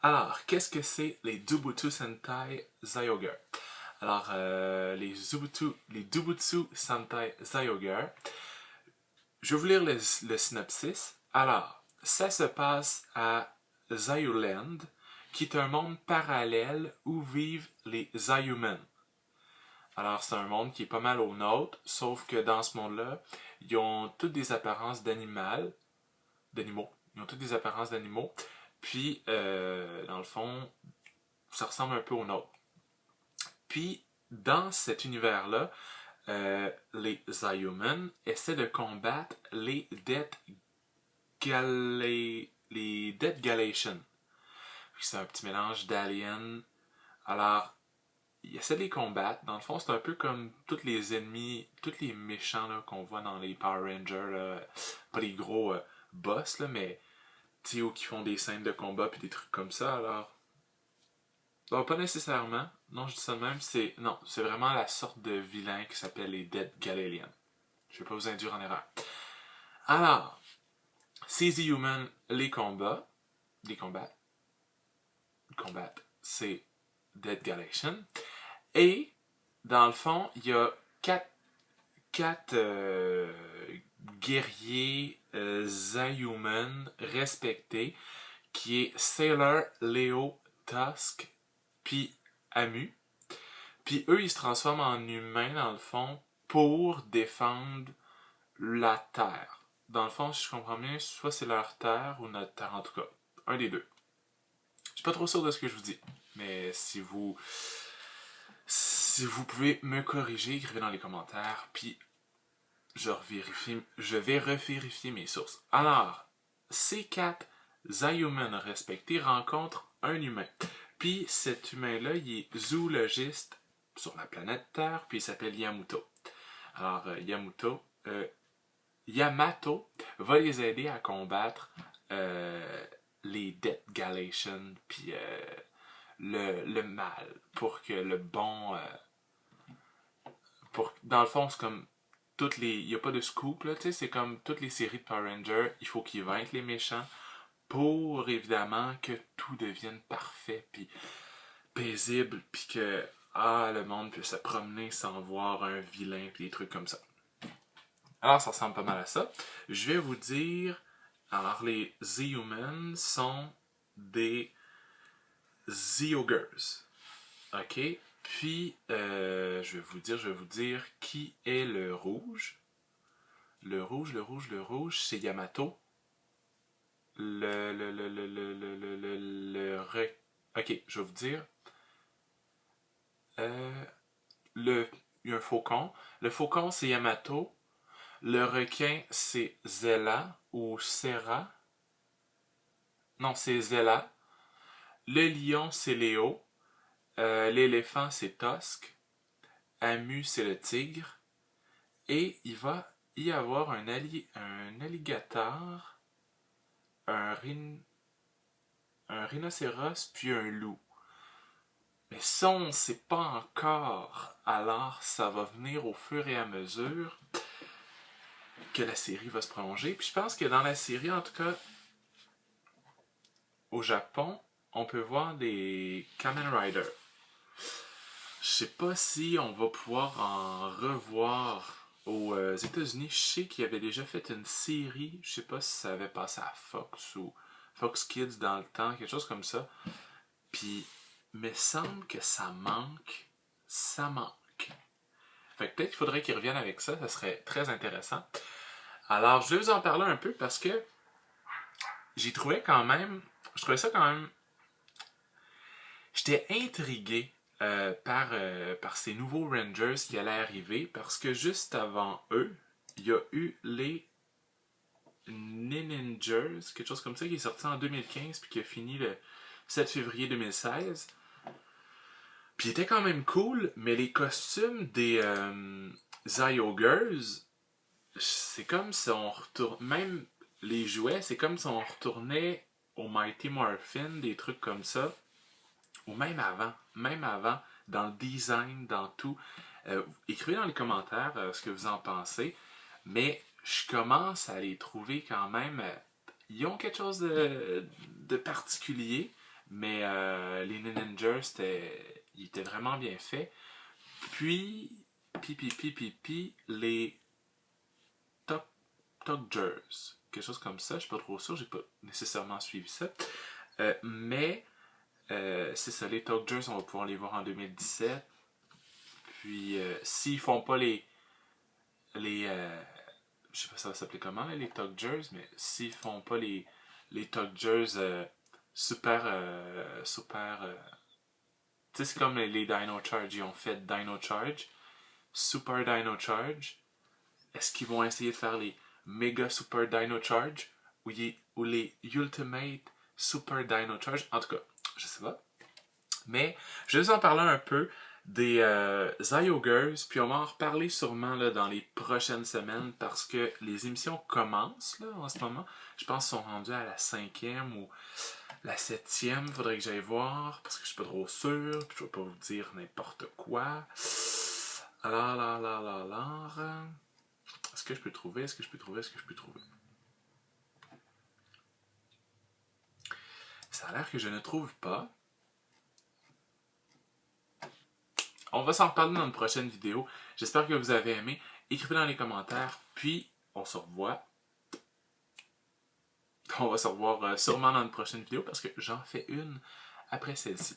Alors, qu'est-ce que c'est les Dobutsu Sentai Zyogre? Alors, les Dobutsu Sentai Zyogre, je vais vous lire le synopsis. Alors, ça se passe à Zyuland, qui est un monde parallèle où vivent les Zyumens. Alors, c'est un monde qui est pas mal au nôtre, sauf que dans ce monde-là, ils ont toutes des apparences d'animaux. Ils ont toutes des apparences d'animaux. Puis, dans le fond, ça ressemble un peu au nôtre. Puis, dans cet univers-là, les Zyumen essaient de combattre les Death Galatians. C'est un petit mélange d'aliens. Alors, ils essaient de les combattre. Dans le fond, c'est un peu comme tous les ennemis, tous les méchants là, qu'on voit dans les Power Rangers. Là. Pas les gros boss, là, mais qui font des scènes de combat puis des trucs comme ça. Alors, bon, pas nécessairement. Non, je dis ça de même. C'est vraiment la sorte de vilain qui s'appelle les Dead Galalians. Je vais pas vous induire en erreur. Alors, ces Human les combattent. C'est Dead Galatian. Et, dans le fond, il y a quatre guerriers Zyumen respectés, qui est Sailor, Leo, Tusk, puis Amu. Puis eux, ils se transforment en humains, dans le fond, pour défendre la Terre. Dans le fond, si je comprends bien, soit c'est leur Terre ou notre Terre, en tout cas. Un des deux. Je suis pas trop sûr de ce que je vous dis. Mais si vous pouvez me corriger, écrivez dans les commentaires, puis je vais revérifier mes sources. Alors, ces quatre Zyumen respectés rencontrent un humain. Puis cet humain-là, il est zoologiste sur la planète Terre, puis il s'appelle Yamato. Alors, Yamato va les aider à combattre les Death Galatians, puis le mal, pour que le bon... dans le fond, c'est comme il n'y a pas de scoop, là, c'est comme toutes les séries de Power Rangers, il faut qu'ils vaincent les méchants pour, évidemment, que tout devienne parfait, puis paisible, puis que le monde puisse se promener sans voir un vilain, puis des trucs comme ça. Alors, ça ressemble pas mal à ça. Je vais vous dire, alors, les Z-Humans sont des Zyogres. OK? Puis, je vais vous dire qui est le rouge. Le rouge, c'est Yamato. OK, je vais vous dire. Il y a un faucon. Le faucon, c'est Yamato. Le requin, c'est Zella ou Serra. Non, c'est Zella. Le lion, c'est Léo. L'éléphant, c'est Tusk. Amu, c'est le tigre. Et il va y avoir un alligator, un rhinocéros, puis un loup. Mais ça, on ne sait pas encore. Alors, ça va venir au fur et à mesure que la série va se prolonger. Puis je pense que dans la série, en tout cas, au Japon, on peut voir des Kamen Rider. Je sais pas si on va pouvoir en revoir aux États-Unis. Je sais qu'il y avait déjà fait une série. Je sais pas si ça avait passé à Fox ou Fox Kids dans le temps, quelque chose comme ça. Puis, il me semble que ça manque. Ça manque. Fait que peut-être qu'il faudrait qu'ils reviennent avec ça. Ça serait très intéressant. Alors, je vais vous en parler un peu parce que je trouvais ça quand même. J'étais intrigué par ces nouveaux Rangers qui allaient arriver parce que juste avant eux, il y a eu les Ninjers, quelque chose comme ça, qui est sorti en 2015 puis qui a fini le 7 février 2016. Puis il était quand même cool, mais les costumes des Zyogres, c'est comme si on retourne. Même les jouets, c'est comme si on retournait au Mighty Morphin, des trucs comme ça. Ou même avant, dans le design, dans tout. Écrivez dans les commentaires ce que vous en pensez. Mais je commence à les trouver quand même. Ils ont quelque chose de particulier, Mais les Ninja, il était vraiment bien fait. Puis, les Togers, quelque chose comme ça, je suis pas trop sûr, j'ai pas nécessairement suivi ça. Mais, c'est ça, les Togers, on va pouvoir les voir en 2017. Puis, s'ils font pas les je sais pas ça va s'appeler comment, les Togers, mais s'ils font pas les Togers super. Tu sais, c'est comme les Dino Charge. Ils ont fait Dino Charge, Super Dino Charge. Est-ce qu'ils vont essayer de faire les Mega Super Dino Charge ou les Ultimate Super Dino Charge? En tout cas, je sais pas. Mais je vais vous en parler un peu des Zyogers, puis on va en reparler sûrement là, dans les prochaines semaines parce que les émissions commencent là, en ce moment. Je pense qu'ils sont rendus à la 5e ou la 7e. Faudrait que j'aille voir parce que je suis pas trop sûr, puis je vais pas vous dire n'importe quoi. Alors, est-ce que je peux trouver? Est-ce que je peux trouver? Est-ce que je peux trouver? Ça a l'air que je ne trouve pas. On va s'en reparler dans une prochaine vidéo. J'espère que vous avez aimé. Écrivez dans les commentaires, puis on se revoit. On va se revoir sûrement dans une prochaine vidéo parce que j'en fais une après celle-ci.